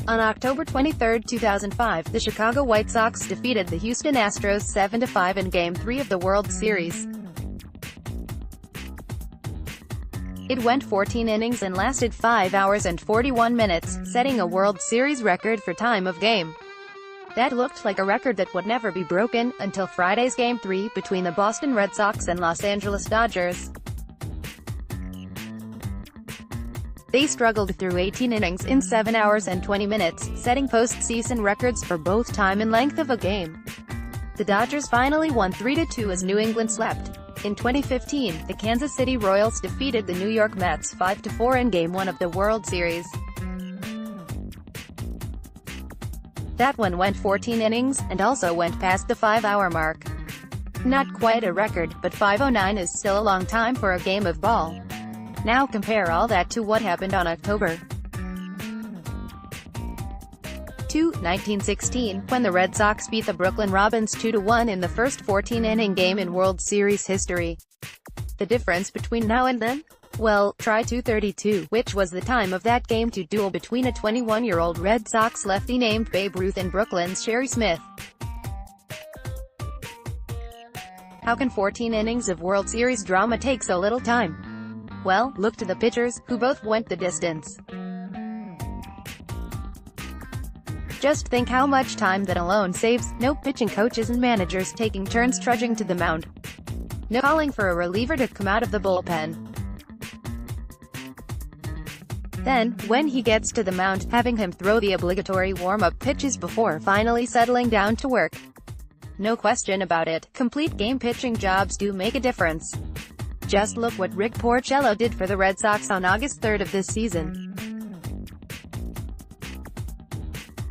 On October 23, 2005, the Chicago White Sox defeated the Houston Astros 7-5 in Game 3 of the World Series. It went 14 innings and lasted 5 hours and 41 minutes, setting a World Series record for time of game. That looked like a record that would never be broken, until Friday's Game 3 between the Boston Red Sox and Los Angeles Dodgers. They struggled through 18 innings in 7 hours and 20 minutes, setting postseason records for both time and length of a game. The Dodgers finally won 3-2 as New England swept. In 2015, the Kansas City Royals defeated the New York Mets 5-4 in Game 1 of the World Series. That one went 14 innings, and also went past the 5-hour mark. Not quite a record, but 5:09 is still a long time for a game of ball. Now compare all that to what happened on October 2, 1916, when the Red Sox beat the Brooklyn Robins 2-1 in the first 14-inning game in World Series history. The difference between now and then? Well, try 2:32, which was the time of that Game 2 duel between a 21-year-old Red Sox lefty named Babe Ruth and Brooklyn's Sherry Smith. How can 14 innings of World Series drama take so little time? Well, look to the pitchers, who both went the distance. Just think how much time that alone saves. No pitching coaches and managers taking turns trudging to the mound. No calling for a reliever to come out of the bullpen. Then, when he gets to the mound, having him throw the obligatory warm-up pitches before finally settling down to work. No question about it, complete game pitching jobs do make a difference. Just look what Rick Porcello did for the Red Sox on August 3 of this season.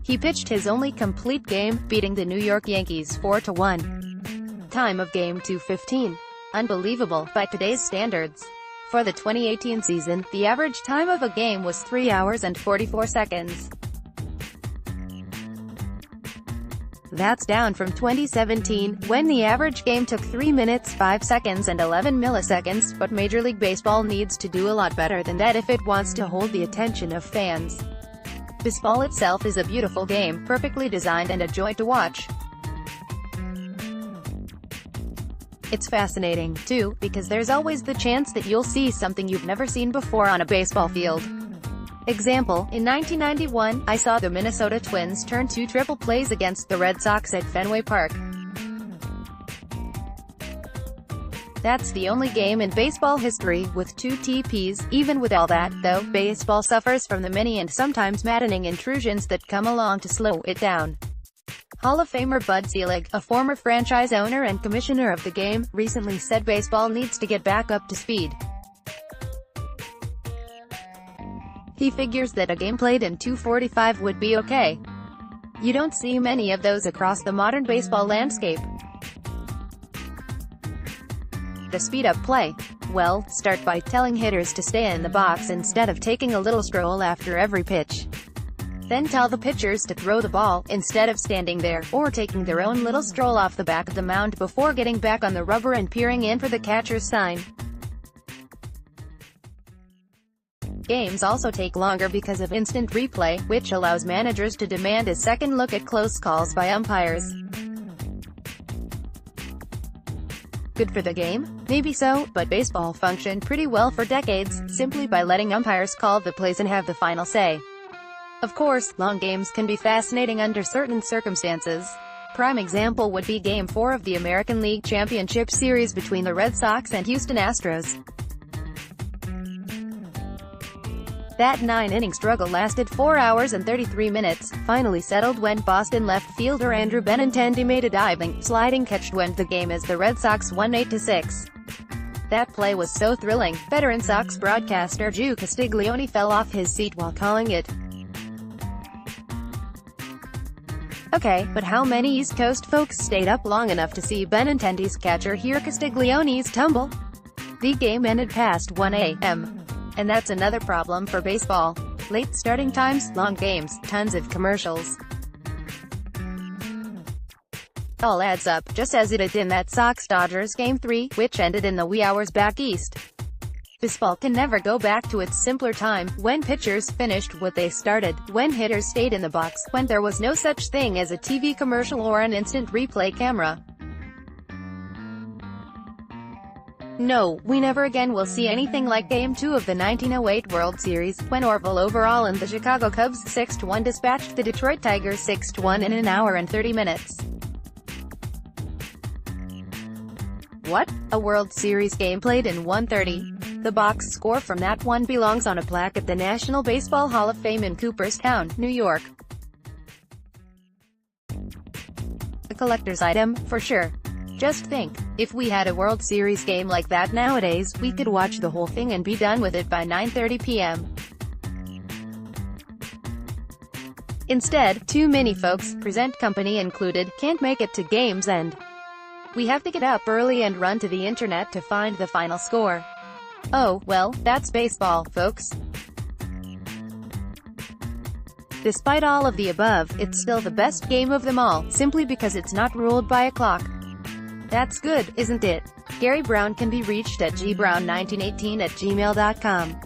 He pitched his only complete game, beating the New York Yankees 4-1. Time of game 2:15. Unbelievable, by today's standards. For the 2018 season, the average time of a game was 3 hours and 44 seconds. That's down from 2017, when the average game took 3 minutes, 5 seconds and 11 milliseconds, but Major League Baseball needs to do a lot better than that if it wants to hold the attention of fans. Baseball itself is a beautiful game, perfectly designed and a joy to watch. It's fascinating, too, because there's always the chance that you'll see something you've never seen before on a baseball field. Example, in 1991, I saw the Minnesota Twins turn 2 triple plays against the Red Sox at Fenway Park. That's the only game in baseball history with 2 TPs. Even with all that, though, baseball suffers from the many and sometimes maddening intrusions that come along to slow it down. Hall of Famer Bud Selig, a former franchise owner and commissioner of the game, recently said baseball needs to get back up to speed. He figures that a game played in 2:45 would be okay. You don't see many of those across the modern baseball landscape. The speed-up play? Well, start by telling hitters to stay in the box instead of taking a little stroll after every pitch. Then tell the pitchers to throw the ball, instead of standing there, or taking their own little stroll off the back of the mound before getting back on the rubber and peering in for the catcher's sign. Games also take longer because of instant replay, which allows managers to demand a second look at close calls by umpires. Good for the game? Maybe so, but baseball functioned pretty well for decades, simply by letting umpires call the plays and have the final say. Of course, long games can be fascinating under certain circumstances. Prime example would be Game 4 of the American League Championship Series between the Red Sox and Houston Astros. That 9-inning struggle lasted 4 hours and 33 minutes, finally settled when Boston left fielder Andrew Benintendi made a diving, sliding catch to end the game as the Red Sox won 8-6. That play was so thrilling, veteran Sox broadcaster Joe Castiglione fell off his seat while calling it. Okay, but how many East Coast folks stayed up long enough to see Benintendi's catcher hear Castiglione's tumble? The game ended past 1 a.m. And that's another problem for baseball. Late starting times, long games, tons of commercials. All adds up, just as it did in that Sox-Dodgers Game 3, which ended in the wee hours back east. Baseball can never go back to its simpler time, when pitchers finished what they started, when hitters stayed in the box, when there was no such thing as a TV commercial or an instant replay camera. No, we never again will see anything like Game 2 of the 1908 World Series, when Orville Overall and the Chicago Cubs 6-1 dispatched the Detroit Tigers 6-1 in an hour and 30 minutes. What? A World Series game played in 1:30? The box score from that one belongs on a plaque at the National Baseball Hall of Fame in Cooperstown, New York. A collector's item, for sure. Just think, if we had a World Series game like that nowadays, we could watch the whole thing and be done with it by 9:30 p.m. Instead, too many folks, present company included, can't make it to game's end. We have to get up early and run to the internet to find the final score. Oh, well, that's baseball, folks. Despite all of the above, it's still the best game of them all, simply because it's not ruled by a clock. That's good, isn't it? Gary Brown can be reached at gbrown1918@gmail.com.